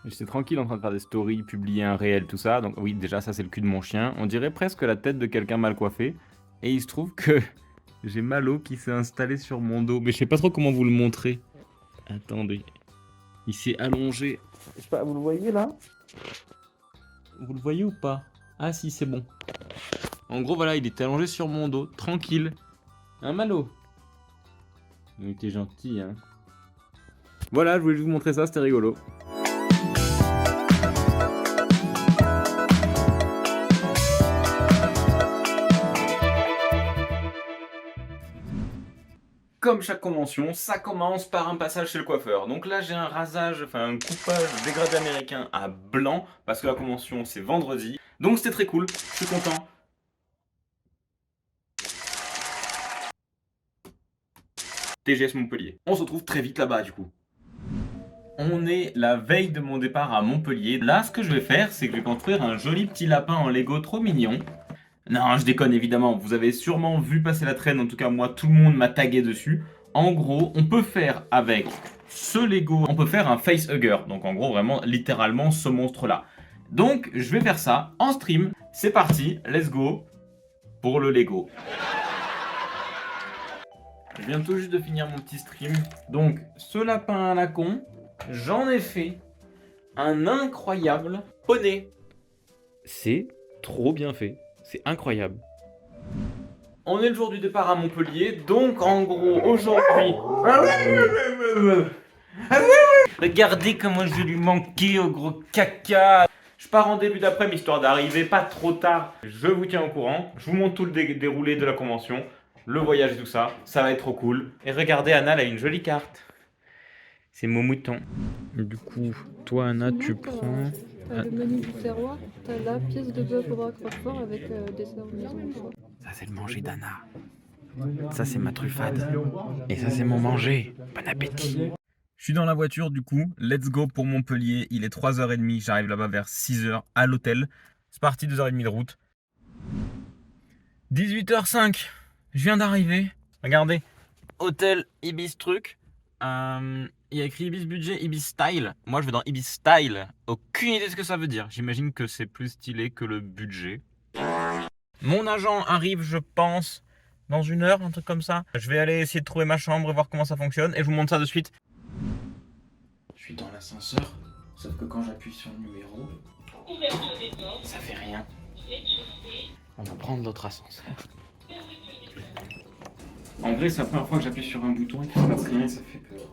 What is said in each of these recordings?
J'étais tranquille en train de faire des stories, publier un réel, tout ça. Donc oui, déjà, ça, c'est le cul de mon chien. On dirait presque la tête de quelqu'un mal coiffé. Et il se trouve que j'ai Malo qui s'est installé sur mon dos. Mais je sais pas trop comment vous le montrer. Attendez. Il s'est allongé. Je sais pas, vous le voyez là? Vous le voyez ou pas? Ah si, c'est bon. En gros, voilà, il était allongé sur mon dos, tranquille. Un Malo. Il était gentil, hein. Voilà, je voulais juste vous montrer ça, c'était rigolo. Comme chaque convention, ça commence par un passage chez le coiffeur. Donc là, j'ai un rasage, enfin un coupage dégradé américain à blanc, parce que la convention, c'est vendredi. Donc c'était très cool, je suis content. TGS Montpellier. On se retrouve très vite là-bas, du coup. On est la veille de mon départ à Montpellier. Là, ce que je vais faire, c'est que je vais construire un joli petit lapin en Lego trop mignon. Non, je déconne évidemment, vous avez sûrement vu passer la traîne, en tout cas moi, tout le monde m'a tagué dessus. En gros, on peut faire avec ce Lego, on peut faire un facehugger, donc en gros vraiment littéralement ce monstre-là. Donc je vais faire ça en stream, c'est parti, let's go pour le Lego. Je viens tout juste de finir mon petit stream, donc ce lapin à la con, j'en ai fait un incroyable poney. C'est trop bien fait, c'est incroyable. On est le jour du départ à Montpellier, donc en gros aujourd'hui... Regardez comment je lui manquais au gros caca. Je pars en début d'après-midi histoire d'arriver pas trop tard. Je vous tiens au courant, je vous montre tout le déroulé de la convention, le voyage et tout ça, ça va être trop cool. Et regardez, Anna elle a une jolie carte. C'est mon mouton. Du coup, toi Anna, tu prends... T'as le menu du terroir, t'as la pièce de bœuf au bras croque-fort avec des serres maison. Ça c'est le manger d'Anna. Ça c'est ma truffade. Et ça c'est mon manger. Bon appétit. Je suis dans la voiture du coup, let's go pour Montpellier, il est 3h30, j'arrive là-bas vers 6h à l'hôtel. C'est parti, 2h30 de route. 18h05, je viens d'arriver. Regardez, hôtel Ibis truc. Il y a écrit Ibis budget, Ibis style. Moi je vais dans Ibis style. Aucune idée de ce que ça veut dire. J'imagine que c'est plus stylé que le budget. Mon agent arrive, je pense, dans 1 heure, un truc comme ça. Je vais aller essayer de trouver ma chambre et voir comment ça fonctionne. Et je vous montre ça de suite. Je suis dans l'ascenseur, sauf que quand j'appuie sur le numéro, ça fait rien. On va prendre l'autre ascenseur. En vrai, c'est la première fois que j'appuie sur un bouton et qu'il ne se passe rien, ça fait peur.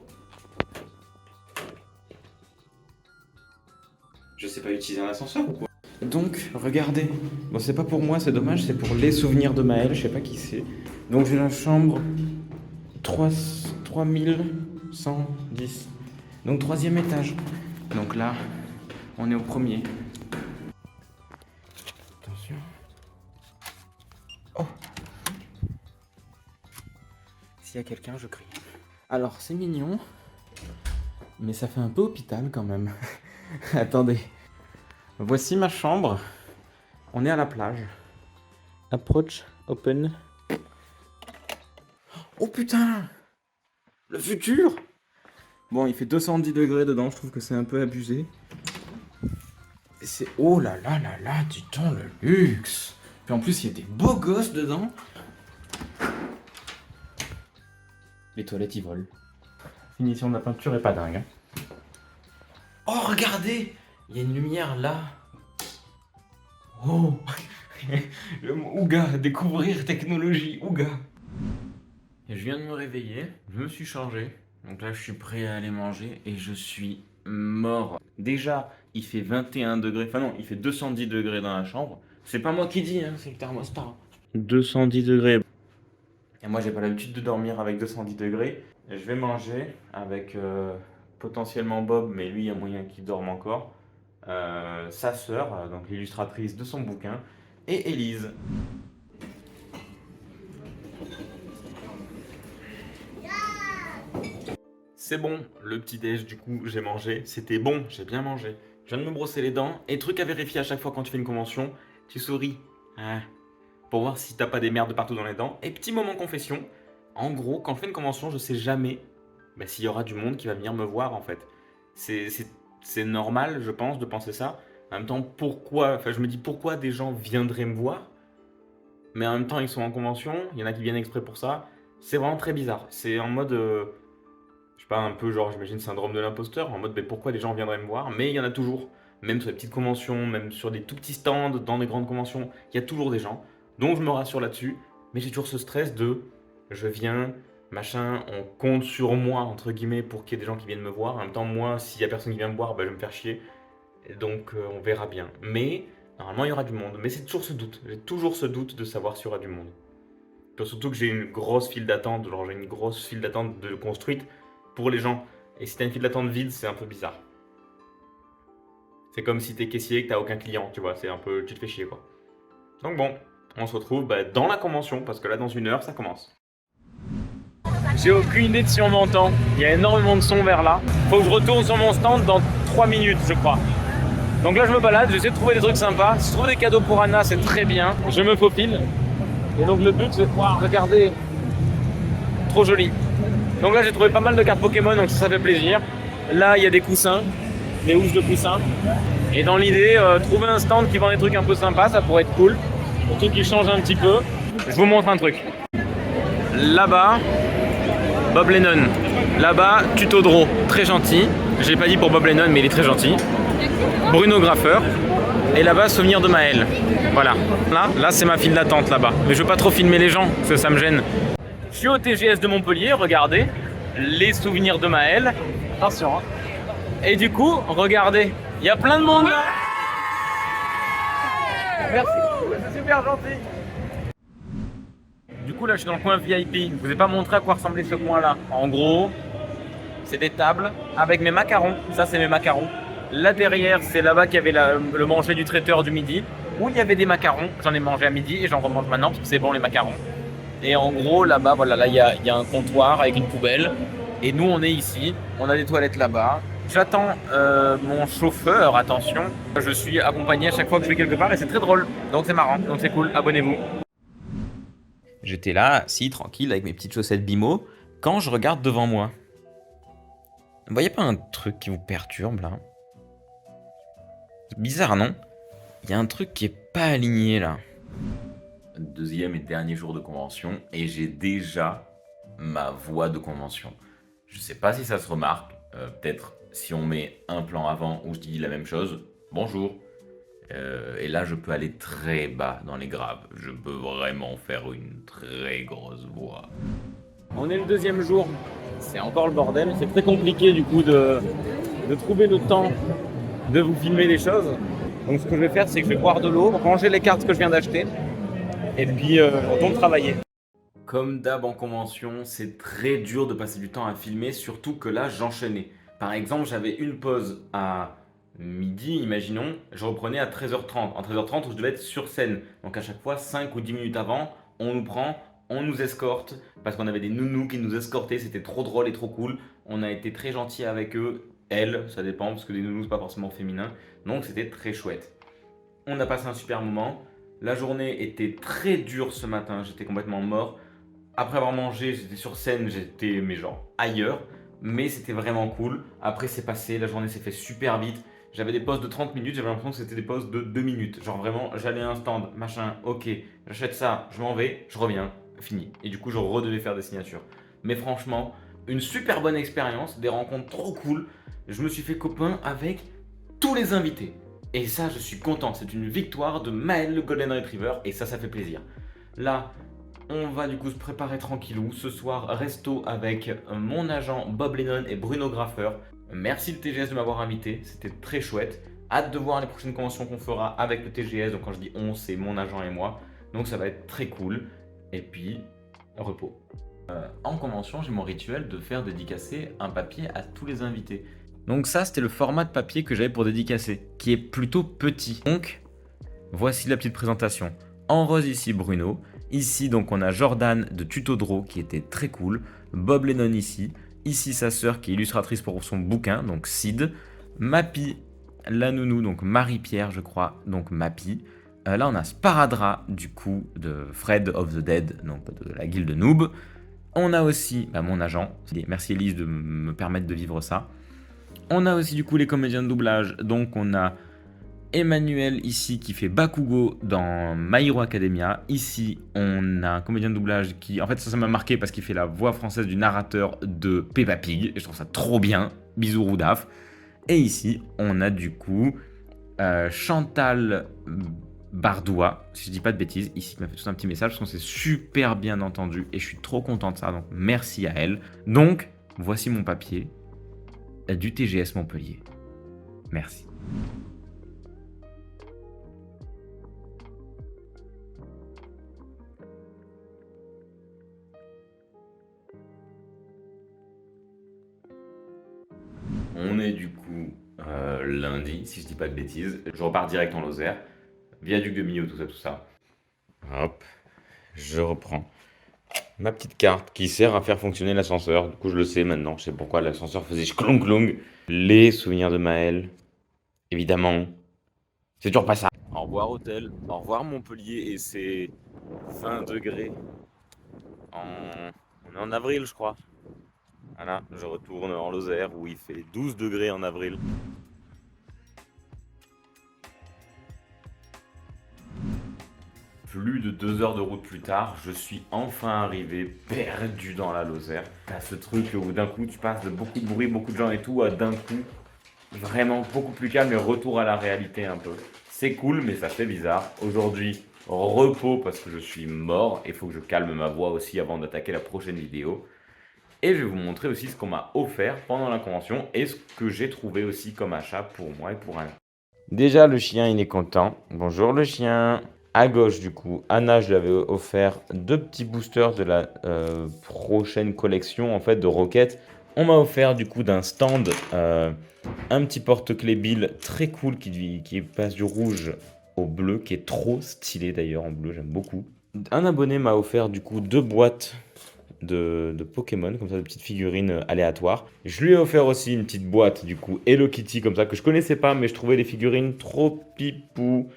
Je sais pas utiliser un ascenseur ou quoi? Donc, regardez. Bon, c'est pas pour moi, c'est dommage, c'est pour les souvenirs de Maël, je sais pas qui c'est. Donc, j'ai la chambre 3110. Donc, 3e étage. Donc là, on est au premier. Attention. Oh! S'il y a quelqu'un, je crie. Alors, c'est mignon, mais ça fait un peu hôpital quand même. Attendez. Voici ma chambre. On est à la plage. Approach, open. Oh putain! Le futur! Bon, il fait 210 degrés dedans, je trouve que c'est un peu abusé. C'est... Oh là là là là, dis-donc le luxe! Puis en plus, il y a des beaux gosses dedans. Les toilettes, ils volent. Finition de la peinture est pas dingue. Hein. Oh, regardez! Il y a une lumière là. Oh! Ouga, découvrir technologie, Ouga! Et je viens de me réveiller, je me suis changé. Donc là, je suis prêt à aller manger et je suis mort. Déjà, il fait 21 degrés, enfin non, il fait 210 degrés dans la chambre. C'est pas moi qui dis, hein, c'est le thermostat. 210 degrés. Et moi, j'ai pas l'habitude de dormir avec 210 degrés. Et je vais manger avec potentiellement Bob, mais lui, il y a moyen qu'il dorme encore. Sa sœur, donc l'illustratrice de son bouquin, et Élise. C'est bon, le petit déj du coup j'ai mangé, c'était bon, j'ai bien mangé. Je viens de me brosser les dents, et truc à vérifier à chaque fois quand tu fais une convention, tu souris, hein, pour voir si t'as pas des merdes partout dans les dents. Et petit moment confession, en gros quand je fais une convention je sais jamais s'il y aura du monde qui va venir me voir en fait. C'est c'est normal, je pense, de penser ça. En même temps, pourquoi, enfin, je me dis pourquoi des gens viendraient me voir, mais en même temps, ils sont en convention, il y en a qui viennent exprès pour ça. C'est vraiment très bizarre. C'est en mode, je sais pas, un peu genre, j'imagine, syndrome de l'imposteur, en mode, mais pourquoi les gens viendraient me voir? Mais il y en a toujours, même sur les petites conventions, même sur des tout petits stands, dans des grandes conventions, il y a toujours des gens. Donc je me rassure là-dessus, mais j'ai toujours ce stress de, je viens, machin, on compte sur moi, entre guillemets, pour qu'il y ait des gens qui viennent me voir. En même temps, moi, s'il y a personne qui vient me voir, bah, je vais me faire chier. Et donc, on verra bien. Mais, normalement, il y aura du monde. Mais c'est toujours ce doute. J'ai toujours ce doute de savoir s'il y aura du monde. Surtout que j'ai une grosse file d'attente, genre j'ai une grosse file d'attente de construite pour les gens. Et si t'as une file d'attente vide, c'est un peu bizarre. C'est comme si t'es caissier et que t'as aucun client, tu vois, c'est un peu, tu te fais chier quoi. Donc bon, on se retrouve dans la convention, parce que là dans 1 heure, ça commence. J'ai aucune idée de si on m'entend, il y a énormément de son vers là. Faut que je retourne sur mon stand dans 3 minutes je crois. Donc là je me balade, j'essaie de trouver des trucs sympas. Si je trouve des cadeaux pour Anna, c'est très bien, je me faufile. Et donc le but c'est de pouvoir regarder, trop joli. Donc là j'ai trouvé pas mal de cartes Pokémon, donc ça fait plaisir. Là il y a des coussins, des housses de coussins. Et dans l'idée, trouver un stand qui vend des trucs un peu sympas, ça pourrait être cool. Surtout qu'il change un petit peu. Je vous montre un truc. Là-bas, Bob Lennon. Là-bas, Tuto Draw, très gentil. J'ai pas dit pour Bob Lennon, mais il est très gentil. Bruno Graffeur. Et là-bas, Souvenir de Maël. Voilà. Là c'est ma file d'attente là-bas. Mais je veux pas trop filmer les gens, parce que ça me gêne. Je suis au TGS de Montpellier, regardez. Les Souvenirs de Maël. Attention, hein. Et du coup, regardez, il y a plein de monde là. Merci, c'est super gentil. Du coup là je suis dans le coin VIP, je vous ai pas montré à quoi ressemblait ce coin là. En gros, c'est des tables avec mes macarons, ça c'est mes macarons. Là derrière c'est là-bas qu'il y avait le manger du traiteur du midi, où il y avait des macarons, j'en ai mangé à midi et j'en remange maintenant parce que c'est bon les macarons. Et en gros là-bas, voilà, là il y a un comptoir avec une poubelle et nous on est ici, on a des toilettes là-bas. J'attends mon chauffeur, attention. Je suis accompagné à chaque fois que je vais quelque part et c'est très drôle. Donc c'est marrant, donc c'est cool, abonnez-vous. J'étais là, assis, tranquille, avec mes petites chaussettes Bimo, quand je regarde devant moi. Vous voyez pas un truc qui vous perturbe là? C'est bizarre, non? Il y a un truc qui est pas aligné là. Deuxième et dernier jour de convention et j'ai déjà ma voix de convention. Je sais pas si ça se remarque, peut-être si on met un plan avant où je dis la même chose, bonjour. Et là, je peux aller très bas dans les graves. Je peux vraiment faire une très grosse voix. On est le deuxième jour. C'est encore le bordel. C'est très compliqué du coup de trouver le temps de vous filmer des choses. Donc ce que je vais faire, c'est que je vais boire de l'eau, ranger les cartes que je viens d'acheter. Et puis, on tombe travailler. Comme d'hab en convention, c'est très dur de passer du temps à filmer, surtout que là, j'enchaînais. Par exemple, j'avais une pause à midi, imaginons, je reprenais à 13h30. En 13h30, où je devais être sur scène. Donc à chaque fois, 5 ou 10 minutes avant, on nous prend, on nous escorte, parce qu'on avait des nounous qui nous escortaient, c'était trop drôle et trop cool. On a été très gentils avec eux, elles, ça dépend, parce que des nounous, c'est pas forcément féminin. Donc c'était très chouette. On a passé un super moment. La journée était très dure ce matin, j'étais complètement mort. Après avoir mangé, j'étais sur scène, j'étais mais genre ailleurs. Mais c'était vraiment cool. Après c'est passé, la journée s'est fait super vite. J'avais des pauses de 30 minutes, j'avais l'impression que c'était des pauses de 2 minutes. Genre vraiment, j'allais à un stand, machin, ok, j'achète ça, je m'en vais, je reviens, fini. Et du coup, je redevais faire des signatures. Mais franchement, une super bonne expérience, des rencontres trop cool. Je me suis fait copain avec tous les invités. Et ça, je suis content. C'est une victoire de Maël, le Golden Retriever. Et ça fait plaisir. Là, on va du coup se préparer tranquillou. Ce soir, resto avec mon agent Bob Lennon et Bruno Graffeur. Merci le TGS de m'avoir invité. C'était très chouette. Hâte de voir les prochaines conventions qu'on fera avec le TGS. Donc quand je dis on, c'est mon agent et moi. Donc ça va être très cool. Et puis, repos. En convention, j'ai mon rituel de faire dédicacer un papier à tous les invités. Donc ça, c'était le format de papier que j'avais pour dédicacer, qui est plutôt petit. Donc, voici la petite présentation. En rose ici, Bruno. Ici, donc, on a Jordan de Tuto Draw, qui était très cool. Bob Lennon ici. Ici, sa sœur, qui est illustratrice pour son bouquin, donc Sid. Mappy, la nounou, donc Marie-Pierre, je crois, donc Mappy. Là, on a Sparadra, du coup, de Fred of the Dead, donc de la guilde Noob. On a aussi mon agent. Merci Elise de me permettre de vivre ça. On a aussi du coup les comédiens de doublage. Donc on a Emmanuel ici qui fait Bakugo dans My Hero Academia. Ici, on a un comédien de doublage qui... En fait, ça m'a marqué parce qu'il fait la voix française du narrateur de Peppa Pig. Et je trouve ça trop bien. Bisous Roudaf. Et ici, on a du coup Chantal Bardoua, si je dis pas de bêtises, ici qui m'a fait tout un petit message parce qu'on s'est super bien entendu et je suis trop content de ça. Donc merci à elle. Donc, voici mon papier du TGS Montpellier. Merci. On est du coup lundi, si je dis pas de bêtises. Je repars direct en Lozère. Viaduc de Millau, tout ça, tout ça. Hop, je reprends ma petite carte qui sert à faire fonctionner l'ascenseur. Du coup, je le sais maintenant, je sais pourquoi l'ascenseur faisait clong clong. Les souvenirs de Maël, évidemment. C'est toujours pas ça. Au revoir hôtel, au revoir Montpellier et ses 20 degrés. On est en avril, je crois. Voilà, je retourne en Lozère où il fait 12 degrés en avril. Plus de 2 heures de route plus tard, je suis enfin arrivé perdu dans la Lozère. T'as ce truc où d'un coup tu passes de beaucoup de bruit, beaucoup de gens et tout, à d'un coup vraiment beaucoup plus calme et retour à la réalité un peu. C'est cool mais ça fait bizarre. Aujourd'hui, repos parce que je suis mort et il faut que je calme ma voix aussi avant d'attaquer la prochaine vidéo. Et je vais vous montrer aussi ce qu'on m'a offert pendant la convention et ce que j'ai trouvé aussi comme achat pour moi et pour Anna. Déjà, le chien, il est content. Bonjour le chien. À gauche, du coup, Anna, je lui avais offert 2 petits boosters de la prochaine collection en fait de Rocket. On m'a offert du coup d'un stand un petit porte-clés Bill très cool qui passe du rouge au bleu, qui est trop stylé d'ailleurs en bleu, j'aime beaucoup. Un abonné m'a offert du coup 2 boîtes de Pokémon, comme ça, de petites figurines aléatoires. Je lui ai offert aussi une petite boîte, du coup, Hello Kitty, comme ça, que je connaissais pas, mais je trouvais les figurines trop pipou.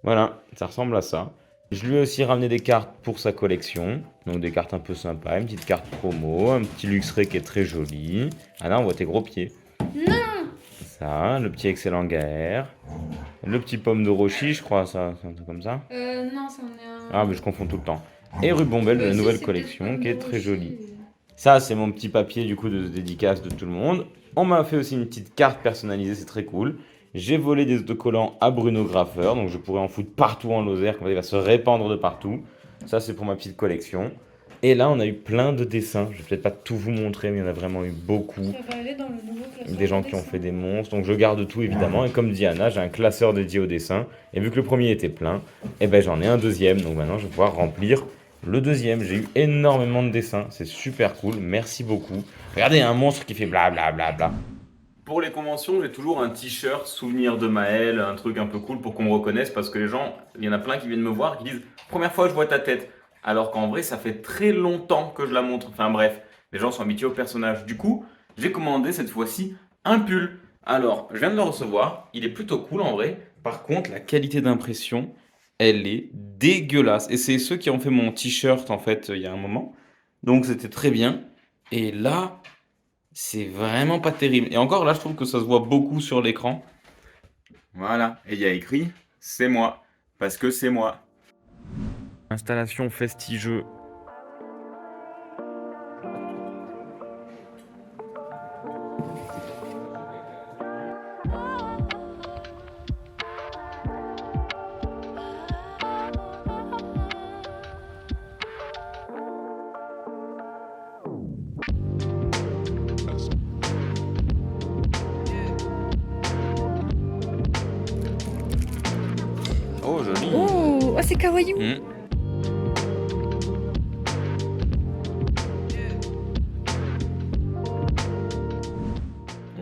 Voilà, ça ressemble à ça. Je lui ai aussi ramené des cartes pour sa collection, donc des cartes un peu sympas, une petite carte promo, un petit Luxray qui est très joli. Ah là, on voit tes gros pieds. Non! Ça, le petit excellent Gaër. Le petit pomme de Rochi, je crois, ça, c'est un truc comme ça. Non, c'en est un. Ah, mais je confonds tout le temps. Et Rubombelle de la Si, nouvelle c'est collection, peut-être qui est Pomme de très jolie. Rocher. Ça, c'est mon petit papier du coup de dédicace de tout le monde. On m'a fait aussi une petite carte personnalisée, c'est très cool. J'ai volé des autocollants à Bruno Graffeur, donc je pourrais en foutre partout en Lozère, comme ça il va se répandre de partout. Ça, c'est pour ma petite collection. Et là, on a eu plein de dessins. Je vais peut-être pas tout vous montrer, mais il y en a vraiment eu beaucoup. Ça va aller dans le nouveau classeur Des gens de qui ont dessin. fait des monstres, donc je garde tout évidemment. Et comme dit Anna, j'ai un classeur dédié au dessin. Et vu que le premier était plein, et ben j'en ai un deuxième. Donc maintenant, je vais pouvoir remplir le deuxième. J'ai eu énormément de dessins, c'est super cool. Merci beaucoup. Regardez, un monstre qui fait bla bla bla bla. Pour les conventions, j'ai toujours un t-shirt souvenir de Maël, un truc un peu cool pour qu'on me reconnaisse parce que les gens, il y en a plein qui viennent me voir qui disent première fois je vois ta tête. Alors qu'en vrai, ça fait très longtemps que je la montre. Enfin bref, les gens sont habitués au personnage. Du coup, j'ai commandé cette fois-ci un pull. Alors, je viens de le recevoir, il est plutôt cool en vrai. Par contre, la qualité d'impression, elle est dégueulasse. Et c'est ceux qui ont fait mon t-shirt en fait il y a un moment. Donc c'était très bien. Et là, c'est vraiment pas terrible. Et encore là, je trouve que ça se voit beaucoup sur l'écran. Voilà, et il y a écrit c'est moi, parce que c'est moi. Installation festigeux. Oh, joli. Oh, c'est kawaii.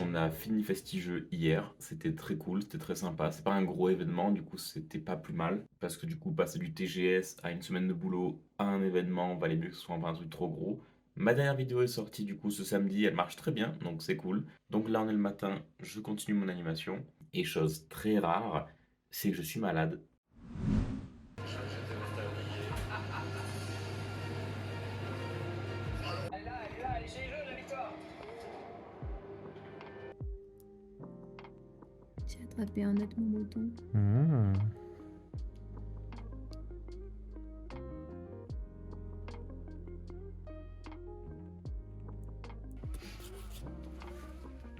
On a fini Festigeux hier, c'était très cool, c'était très sympa. C'est pas un gros événement, du coup c'était pas plus mal. Parce que du coup passer du TGS à une semaine de boulot à un événement, valait mieux que ce soit pas un truc trop gros. Ma dernière vidéo est sortie du coup ce samedi, elle marche très bien, donc c'est cool. Donc là on est le matin, je continue mon animation. Et chose très rare, c'est que je suis malade. attraper honnêtement mon mouton. Mmh.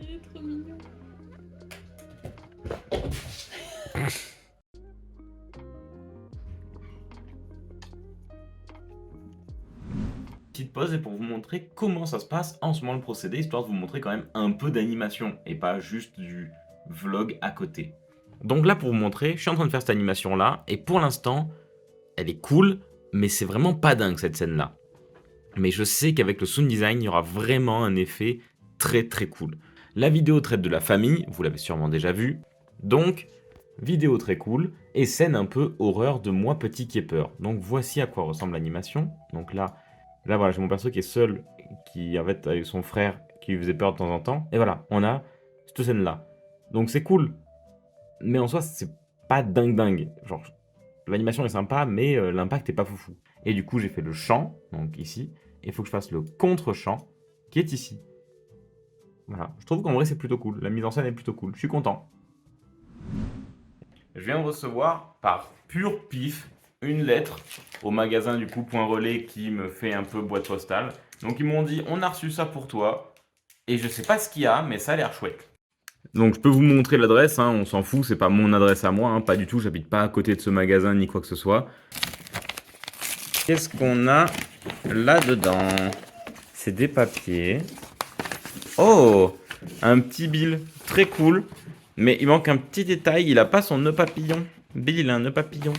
Il est trop mignon. Petite pause et pour vous montrer comment ça se passe en ce moment le procédé, histoire de vous montrer quand même un peu d'animation et pas juste du vlog à côté. Donc là pour vous montrer, je suis en train de faire cette animation là et pour l'instant elle est cool mais c'est vraiment pas dingue cette scène là. Mais je sais qu'avec le sound design il y aura vraiment un effet très très cool. La vidéo traite de la famille, vous l'avez sûrement déjà vu, donc vidéo très cool et scène un peu horreur de moi petit qui ai peur. Donc voici à quoi ressemble l'animation. Donc là voilà, j'ai mon perso qui est seul, qui en fait avec son frère qui lui faisait peur de temps en temps. Et voilà, on a cette scène là. Donc c'est cool, mais en soi c'est pas dingue. Genre l'animation est sympa, mais l'impact est pas foufou. Et du coup j'ai fait le chant, donc ici, et il faut que je fasse le contre-chant qui est ici. Voilà, je trouve qu'en vrai c'est plutôt cool, la mise en scène est plutôt cool, je suis content. Je viens de recevoir par pur pif une lettre au magasin du coup Point Relais qui me fait un peu boîte postale. Donc ils m'ont dit on a reçu ça pour toi et je sais pas ce qu'il y a mais ça a l'air chouette. Donc je peux vous montrer l'adresse, hein, on s'en fout, c'est pas mon adresse à moi, hein, pas du tout, j'habite pas à côté de ce magasin ni quoi que ce soit. Qu'est-ce qu'on a là-dedans? C'est des papiers. Oh, un petit Bill, très cool. Mais il manque un petit détail, il a pas son nœud papillon. Bill, il a un nœud papillon.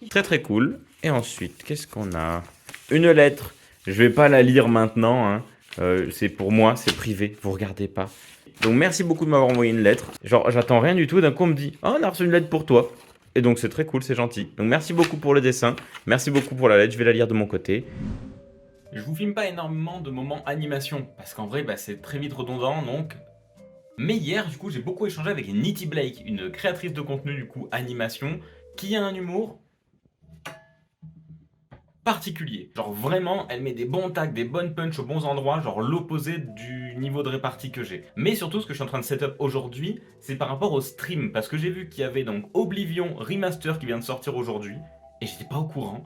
Très très cool. Et ensuite, qu'est-ce qu'on a? Une lettre. Je vais pas la lire maintenant, hein. C'est pour moi, c'est privé, vous regardez pas. Donc merci beaucoup de m'avoir envoyé une lettre. Genre, j'attends rien du tout, d'un coup on me dit « Oh, on a reçu une lettre pour toi ». Et donc c'est très cool, c'est gentil. Donc merci beaucoup pour le dessin, merci beaucoup pour la lettre, je vais la lire de mon côté. Je vous filme pas énormément de moments animation, parce qu'en vrai, c'est très vite redondant, donc... Mais hier, du coup, j'ai beaucoup échangé avec Nitty Blake, une créatrice de contenu, du coup, animation, qui a un humour particulier. Genre vraiment, elle met des bons tags, des bonnes punches aux bons endroits, genre l'opposé du niveau de répartie que j'ai. Mais surtout, ce que je suis en train de setup aujourd'hui, c'est par rapport au stream, parce que j'ai vu qu'il y avait donc Oblivion Remaster qui vient de sortir aujourd'hui, et j'étais pas au courant.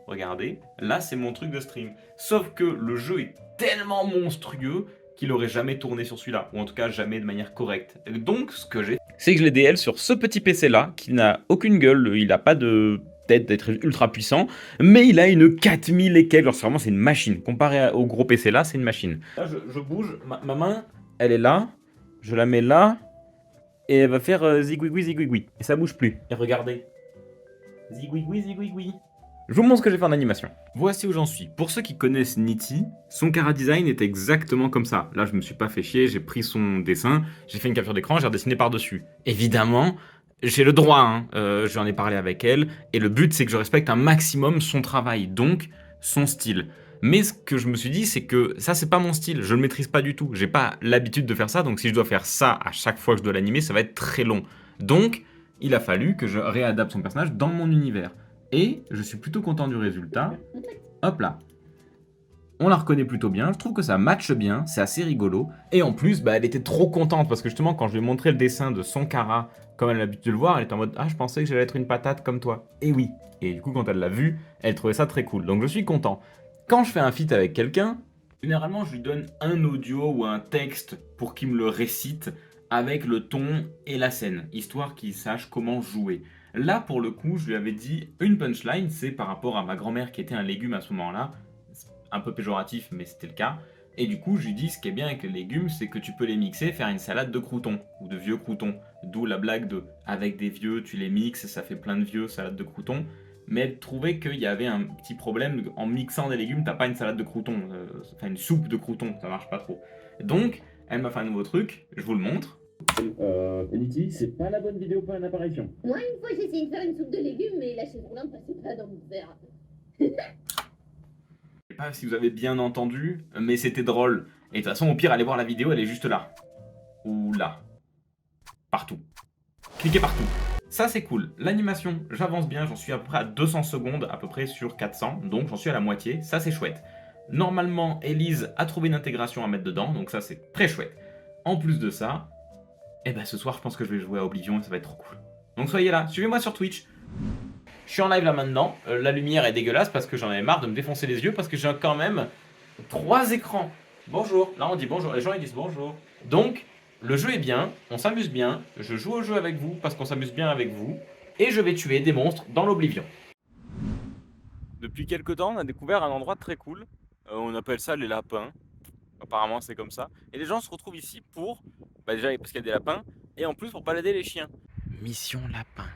Regardez, là c'est mon truc de stream. Sauf que le jeu est tellement monstrueux qu'il aurait jamais tourné sur celui-là, ou en tout cas jamais de manière correcte. Et donc ce que j'ai, c'est que je l'ai DL sur ce petit PC là, qui n'a aucune gueule, il a pas de tête d'être ultra puissant, mais il a une 4000 et quelques, genre vraiment c'est une machine. Comparé au gros PC là, c'est une machine. Là je bouge, ma main, elle est là, je la mets là, et elle va faire zigouigoui, et ça bouge plus. Et regardez, zigouigoui. Je vous montre ce que j'ai fait en animation. Voici où j'en suis. Pour ceux qui connaissent Nitty, son chara design est exactement comme ça. Là, je me suis pas fait chier, j'ai pris son dessin, j'ai fait une capture d'écran, j'ai redessiné par-dessus. Évidemment, j'ai le droit, hein. J'en ai parlé avec elle, et le but, c'est que je respecte un maximum son travail, donc son style. Mais ce que je me suis dit, c'est que ça, c'est pas mon style, je le maîtrise pas du tout. J'ai pas l'habitude de faire ça, donc si je dois faire ça à chaque fois que je dois l'animer, ça va être très long. Donc, il a fallu que je réadapte son personnage dans mon univers. Et je suis plutôt content du résultat. Hop là. On la reconnaît plutôt bien, je trouve que ça matche bien, c'est assez rigolo. Et en plus, elle était trop contente parce que justement, quand je lui ai montré le dessin de son Kara, comme elle a l'habitude de le voir, elle était en mode « Ah, je pensais que j'allais être une patate comme toi. » Et oui. Et du coup, quand elle l'a vu, elle trouvait ça très cool. Donc je suis content. Quand je fais un feat avec quelqu'un, généralement, je lui donne un audio ou un texte pour qu'il me le récite avec le ton et la scène, histoire qu'il sache comment jouer. Là, pour le coup, je lui avais dit une punchline, c'est par rapport à ma grand-mère qui était un légume à ce moment-là. Un peu péjoratif, mais c'était le cas. Et du coup, je lui dis, ce qui est bien avec les légumes, c'est que tu peux les mixer, faire une salade de croûtons, ou de vieux croûtons. D'où la blague de, avec des vieux, tu les mixes, ça fait plein de vieux, salade de croûtons. Mais elle trouvait qu'il y avait un petit problème, en mixant des légumes, t'as pas une salade de croûtons, enfin une soupe de croûtons, ça marche pas trop. Donc, elle m'a fait un nouveau truc, je vous le montre. Nitty, c'est pas la bonne vidéo pour une apparition. Moi, une fois, j'ai essayé de faire une soupe de légumes, mais la chaise roulante passait pas dans mon verre. Je sais pas si vous avez bien entendu, mais c'était drôle. Et de toute façon, au pire, allez voir la vidéo, elle est juste là. Ou là. Partout. Cliquez partout. Ça, c'est cool. L'animation, j'avance bien, j'en suis à peu près à 200 secondes, à peu près sur 400, donc j'en suis à la moitié, ça c'est chouette. Normalement, Elise a trouvé une intégration à mettre dedans, donc ça c'est très chouette. En plus de ça, Et bah ce soir, je pense que je vais jouer à Oblivion et ça va être trop cool. Donc soyez là, suivez-moi sur Twitch. Je suis en live là maintenant, la lumière est dégueulasse parce que j'en avais marre de me défoncer les yeux parce que j'ai quand même 3 écrans. Bonjour, là on dit bonjour, les gens ils disent bonjour. Donc, le jeu est bien, on s'amuse bien, je joue au jeu avec vous parce qu'on s'amuse bien avec vous, et je vais tuer des monstres dans l'Oblivion. Depuis quelques temps, on a découvert un endroit très cool, on appelle ça les lapins, apparemment c'est comme ça, et les gens se retrouvent ici pour, déjà parce qu'il y a des lapins, et en plus pour balader les chiens. Mission lapin.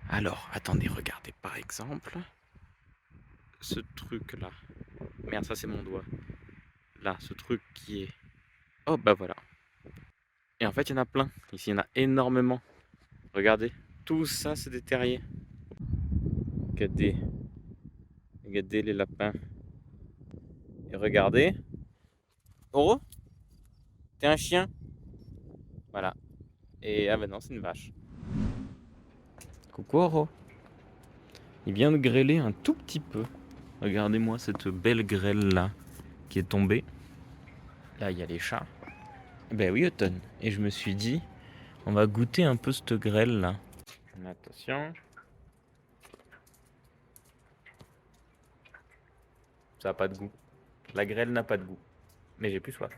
Alors, attendez, regardez par exemple ce truc là. Merde, ça c'est mon doigt. Là, ce truc qui est... Oh bah voilà. Et en fait, il y en a plein. Ici, il y en a énormément. Regardez, tout ça c'est des terriers. Regardez. Regardez les lapins. Et regardez. Oro, t'es un chien. Voilà. Et ah bah non, c'est une vache. Coucou Oro. Il vient de grêler un tout petit peu. Regardez-moi cette belle grêle là qui est tombée. Là, il y a les chats. Ben oui, automne. Et je me suis dit, on va goûter un peu cette grêle là. Attention. Ça n'a pas de goût. La grêle n'a pas de goût. Mais j'ai plus soif.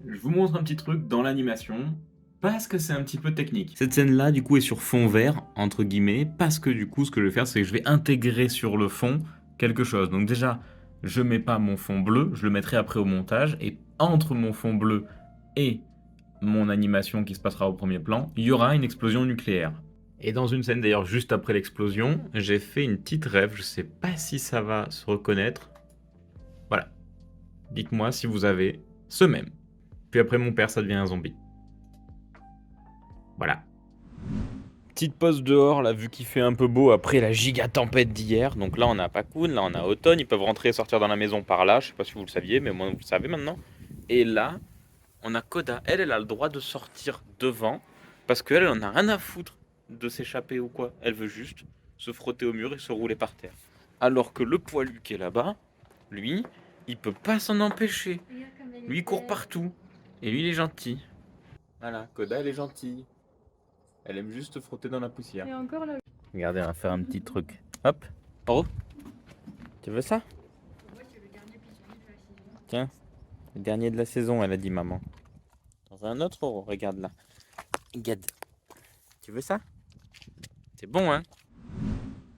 Je vous montre un petit truc dans l'animation. Parce que c'est un petit peu technique. Cette scène-là, du coup, est sur fond vert, entre guillemets, parce que du coup, ce que je vais faire, c'est que je vais intégrer sur le fond quelque chose. Donc déjà, je mets pas mon fond bleu, je le mettrai après au montage, et entre mon fond bleu et mon animation qui se passera au premier plan, il y aura une explosion nucléaire. Et dans une scène d'ailleurs juste après l'explosion, j'ai fait une petite rêve, je sais pas si ça va se reconnaître. Voilà. Dites-moi si vous avez ce même. Puis après mon père, ça devient un zombie. Voilà. Petite pause dehors, là, vu qu'il fait un peu beau après la giga tempête d'hier. Donc là, on a Pakun, là, on a Automne. Ils peuvent rentrer et sortir dans la maison par là. Je sais pas si vous le saviez, mais moi, vous le savez maintenant. Et là, on a Koda. Elle a le droit de sortir devant parce qu'elle, elle en a rien à foutre de s'échapper ou quoi. Elle veut juste se frotter au mur et se rouler par terre. Alors que le poilu qui est là-bas, lui, il peut pas s'en empêcher. Lui, il court partout. Et lui, il est gentil. Voilà, Koda, elle est gentille. Elle aime juste frotter dans la poussière. Et encore là. Regardez, on va faire un petit truc. Hop. Oh. Tu veux ça? Tiens. Le dernier de la saison, elle a dit maman. Dans un autre euro, regarde là. Regarde. Tu veux ça? C'est bon, hein?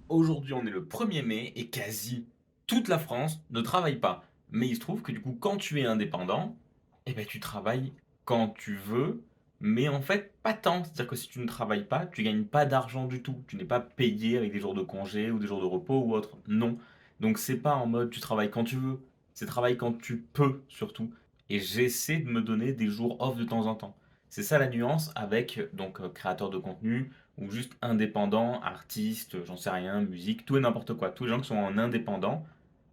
Aujourd'hui, on est le 1er mai et quasi toute la France ne travaille pas. Mais il se trouve que du coup, quand tu es indépendant, eh ben, tu travailles quand tu veux. Mais en fait, pas tant. C'est-à-dire que si tu ne travailles pas, tu gagnes pas d'argent du tout. Tu n'es pas payé avec des jours de congé ou des jours de repos ou autre. Non. Donc c'est pas en mode tu travailles quand tu veux. C'est travaille quand tu peux surtout. Et j'essaie de me donner des jours off de temps en temps. C'est ça la nuance avec donc créateur de contenu ou juste indépendant, artiste, j'en sais rien, musique, tout et n'importe quoi. Tous les gens qui sont en indépendant,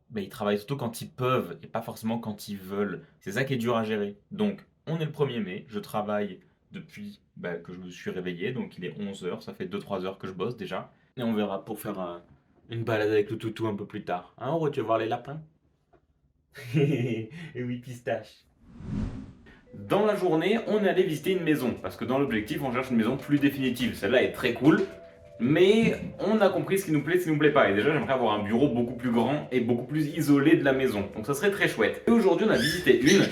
ben, ils travaillent surtout quand ils peuvent et pas forcément quand ils veulent. C'est ça qui est dur à gérer. Donc on est le 1er mai, je travaille depuis que je me suis réveillé, donc il est 11h, ça fait 2-3 heures que je bosse déjà. Et on verra pour faire une balade avec le toutou un peu plus tard. Hein, Oro, tu veux voir les lapins? Et oui, pistache. Dans la journée, on est allé visiter une maison, parce que dans l'objectif, on cherche une maison plus définitive. Celle-là est très cool, mais on a compris ce qui nous plaît, ce qui nous plaît pas. Et déjà, j'aimerais avoir un bureau beaucoup plus grand et beaucoup plus isolé de la maison. Donc ça serait très chouette. Et aujourd'hui, on a visité une...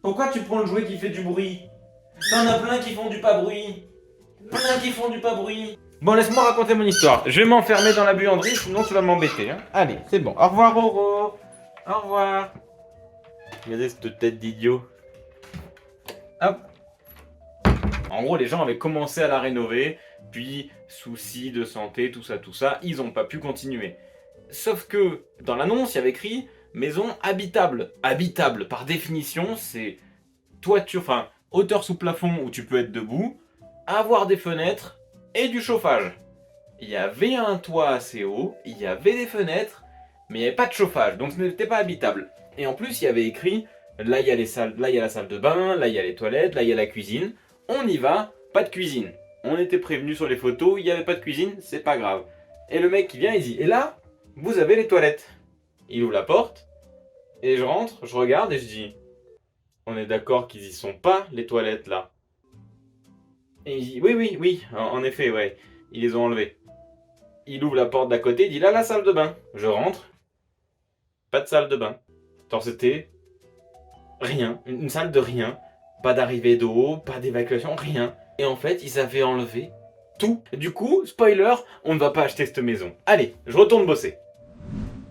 Pourquoi tu prends le jouet qui fait du bruit? T'en as plein qui font du pas bruit. Plein qui font du pas bruit. Bon, laisse-moi raconter mon histoire. Je vais m'enfermer dans la buanderie, sinon tu vas m'embêter. Hein. Allez, c'est bon. Au revoir, Roro. Au revoir. Regardez cette tête d'idiot. Hop. En gros, les gens avaient commencé à la rénover, puis soucis de santé, tout ça, ils n'ont pas pu continuer. Sauf que dans l'annonce, il y avait écrit maison habitable. Habitable, par définition, c'est toiture, enfin hauteur sous plafond où tu peux être debout, avoir des fenêtres et du chauffage. Il y avait un toit assez haut, il y avait des fenêtres, mais il n'y avait pas de chauffage, donc ce n'était pas habitable. Et en plus, il y avait écrit là il y a les salles, là il y a la salle de bain, là il y a les toilettes, là il y a la cuisine. On y va, pas de cuisine. On était prévenus sur les photos, il n'y avait pas de cuisine, c'est pas grave. Et le mec qui vient, il dit, et là, vous avez les toilettes. Il ouvre la porte, Et je rentre, je regarde et je dis, on est d'accord qu'ils y sont pas, les toilettes, là? Et il dit, oui, en effet, ouais, ils les ont enlevées. Il ouvre la porte d'à côté, il dit, là, la salle de bain. Je rentre, pas de salle de bain. Genre, c'était rien, une salle de rien. Pas d'arrivée d'eau, pas d'évacuation, rien. Et en fait, ils avaient enlevé tout. Du coup, spoiler, on ne va pas acheter cette maison. Allez, je retourne bosser.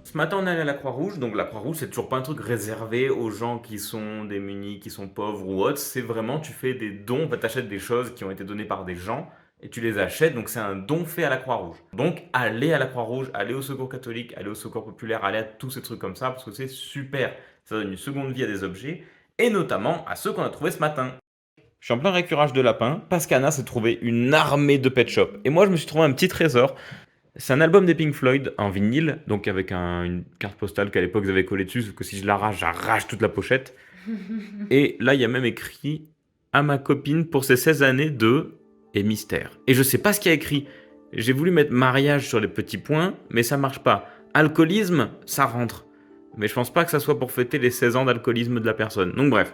Ce matin, on est allé à la Croix-Rouge. Donc, la Croix-Rouge, c'est toujours pas un truc réservé aux gens qui sont démunis, qui sont pauvres ou autres. C'est vraiment, tu fais des dons. En fait, t'achètes des choses qui ont été données par des gens et tu les achètes. Donc, c'est un don fait à la Croix-Rouge. Donc, allez à la Croix-Rouge, allez au Secours catholique, allez au Secours populaire, allez à tous ces trucs comme ça parce que c'est super. Ça donne une seconde vie à des objets et notamment à ceux qu'on a trouvés ce matin. Je suis en plein récurage de lapin parce qu'Anna s'est trouvé une armée de pet shop. Et moi, je me suis trouvé un petit trésor. C'est un album des Pink Floyd en vinyle, donc avec une carte postale qu'à l'époque ils avaient collée dessus, sauf que si je l'arrache, j'arrache toute la pochette. Et là, il y a même écrit à ma copine pour ses 16 années de et mystère. Et je sais pas ce qu'il y a écrit. J'ai voulu mettre mariage sur les petits points, mais ça marche pas. Alcoolisme, ça rentre. Mais je pense pas que ça soit pour fêter les 16 ans d'alcoolisme de la personne. Donc bref.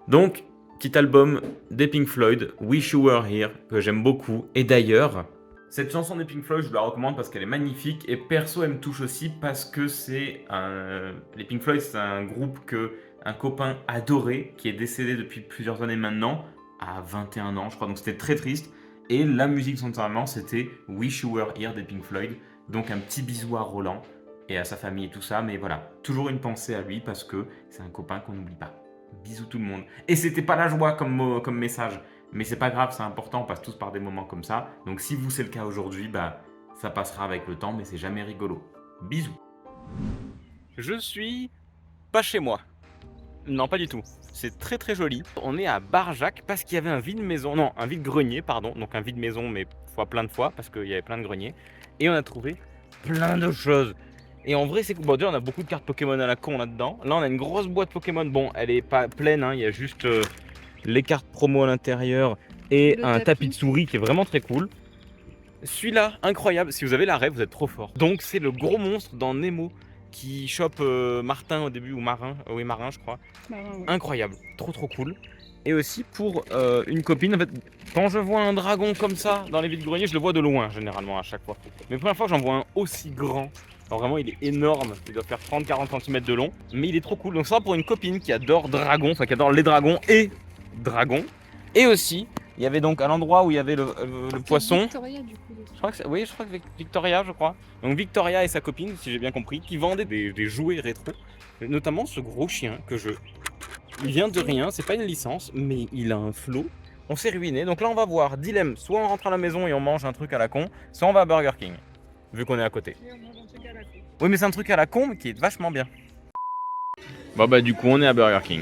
Donc, petit album des Pink Floyd, Wish You Were Here, que j'aime beaucoup. Et d'ailleurs, cette chanson des Pink Floyd, je vous la recommande parce qu'elle est magnifique. Et perso, elle me touche aussi parce que c'est un... Les Pink Floyd, c'est un groupe que un copain adoré, qui est décédé depuis plusieurs années maintenant, à 21 ans, je crois. Donc c'était très triste. Et la musique de son enterrement, c'était Wish You Were Here des Pink Floyd. Donc un petit bisou à Roland et à sa famille et tout ça. Mais voilà, toujours une pensée à lui parce que c'est un copain qu'on n'oublie pas. Bisous tout le monde. Et c'était pas la joie comme message. Mais c'est pas grave, c'est important, on passe tous par des moments comme ça. Donc si vous c'est le cas aujourd'hui, bah ça passera avec le temps, mais c'est jamais rigolo. Bisous. Je suis pas chez moi. Non, pas du tout. C'est très très joli. On est à Barjac parce qu'il y avait un vide-maison, non, un vide-grenier, pardon. Donc un vide-maison, mais plein de fois, parce qu'il y avait plein de greniers. Et on a trouvé plein de choses. Et en vrai, c'est cool. Bon, déjà, on a beaucoup de cartes Pokémon à la con là-dedans. Là, on a une grosse boîte Pokémon. Bon, elle est pas pleine, hein. Il y a juste les cartes promo à l'intérieur et Le un tapis. tapis de souris qui est vraiment très cool. Celui-là, incroyable. Si vous avez la rêve, vous êtes trop fort. Donc, c'est le gros monstre dans Nemo qui chope Martin au début, ou Marin. Oui, Marin, je crois. Incroyable. Trop, trop cool. Et aussi pour une copine, en fait, quand je vois un dragon comme ça dans les vides-greniers, je le vois de loin, généralement, à chaque fois. Mais la première fois que j'en vois un aussi grand, alors vraiment, il est énorme. Il doit faire 30-40 cm de long. Mais il est trop cool. Donc ça, pour une copine qui adore dragons, enfin qui adore les dragons et dragons. Et aussi, il y avait donc à l'endroit où il y avait le poisson. Victoria, du coup. Je crois que oui, je crois que Victoria, je crois. Donc Victoria et sa copine, si j'ai bien compris, qui vendaient des jouets rétro. Notamment ce gros chien que je... Il vient de rien, c'est pas une licence, mais il a un flot. On s'est ruiné. Donc là, on va voir dilemme. Soit on rentre à la maison et on mange un truc à la con, soit on va à Burger King, vu qu'on est à côté. Oui, mais c'est un truc à la con, mais qui est vachement bien. Bon bah du coup, on est à Burger King.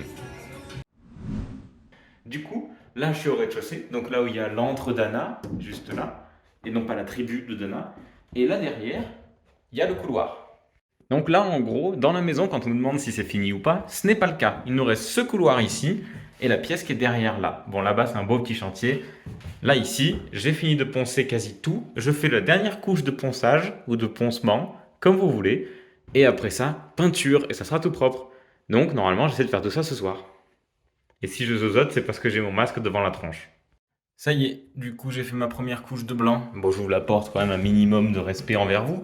Du coup, là, je suis au rez-de-chaussée. Donc là où il y a l'antre d'Anna, juste là. Et non pas la tribu de Dana. Et là derrière, il y a le couloir. Donc là, en gros, dans la maison, quand on nous demande si c'est fini ou pas, ce n'est pas le cas. Il nous reste ce couloir ici et la pièce qui est derrière là. Bon, là-bas, c'est un beau petit chantier. Là, ici, j'ai fini de poncer quasi tout. Je fais la dernière couche de ponçage ou de poncement, comme vous voulez. Et après ça, peinture et ça sera tout propre. Donc, normalement, j'essaie de faire tout ça ce soir. Et si je zozote, c'est parce que j'ai mon masque devant la tronche. Ça y est, du coup j'ai fait ma première couche de blanc. Bon, je vous l'apporte quand même un minimum de respect envers vous.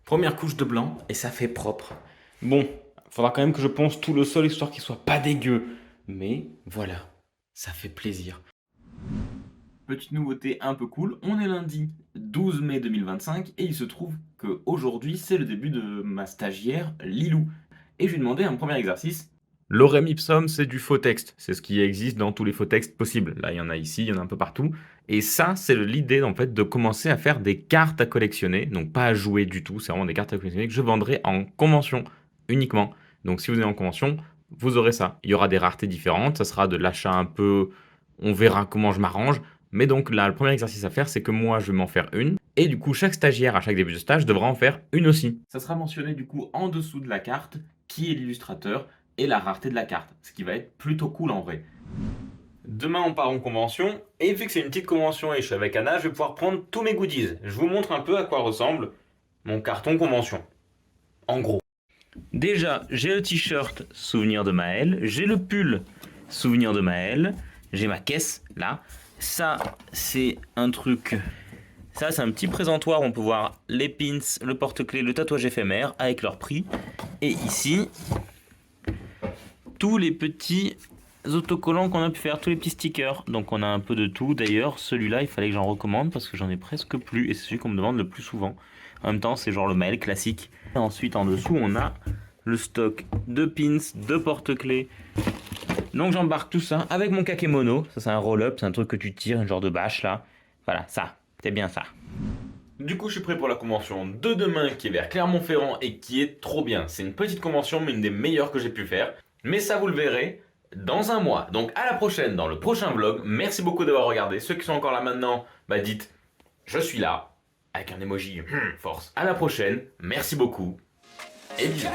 Première couche de blanc et ça fait propre. Bon, faudra quand même que je ponce tout le sol histoire qu'il soit pas dégueu. Mais voilà, ça fait plaisir. Petite nouveauté un peu cool, on est lundi 12 mai 2025 et il se trouve qu'aujourd'hui c'est le début de ma stagiaire Lilou. Et je lui ai demandé un premier exercice. Lorem ipsum, c'est du faux texte. C'est ce qui existe dans tous les faux textes possibles. Là, il y en a ici, il y en a un peu partout. Et ça, c'est l'idée, en fait, de commencer à faire des cartes à collectionner. Donc, pas à jouer du tout. C'est vraiment des cartes à collectionner que je vendrai en convention uniquement. Donc, si vous êtes en convention, vous aurez ça. Il y aura des raretés différentes. Ça sera de l'achat un peu... On verra comment je m'arrange. Mais donc, là, le premier exercice à faire, c'est que moi, je vais m'en faire une. Et du coup, chaque stagiaire, à chaque début de stage, devra en faire une aussi. Ça sera mentionné, du coup, en dessous de la carte, qui est l'illustrateur et la rareté de la carte, ce qui va être plutôt cool en vrai. Demain on part en convention, et vu que c'est une petite convention et je suis avec Anna, je vais pouvoir prendre tous mes goodies. Je vous montre un peu à quoi ressemble mon carton convention. En gros. Déjà, j'ai le t-shirt souvenir de Maël, j'ai le pull souvenir de Maël, j'ai ma caisse là. Ça, c'est un truc. Ça, c'est un petit présentoir où on peut voir les pins, le porte-clés, le tatouage éphémère avec leur prix. Et ici, tous les petits autocollants qu'on a pu faire, tous les petits stickers. Donc on a un peu de tout. D'ailleurs, celui-là, il fallait que j'en recommande parce que j'en ai presque plus. Et c'est celui qu'on me demande le plus souvent. En même temps, c'est genre le Maël classique. Et ensuite, en dessous, on a le stock de pins, de porte-clés. Donc j'embarque tout ça avec mon kakémono. Ça, c'est un roll-up, c'est un truc que tu tires, un genre de bâche là. Voilà, ça, c'est bien ça. Du coup, je suis prêt pour la convention de demain qui est vers Clermont-Ferrand et qui est trop bien. C'est une petite convention, mais une des meilleures que j'ai pu faire. Mais ça, vous le verrez dans un mois. Donc à la prochaine dans le prochain vlog. Merci beaucoup d'avoir regardé. Ceux qui sont encore là maintenant, bah dites je suis là avec un emoji force. À la prochaine. Merci beaucoup. Et bisous.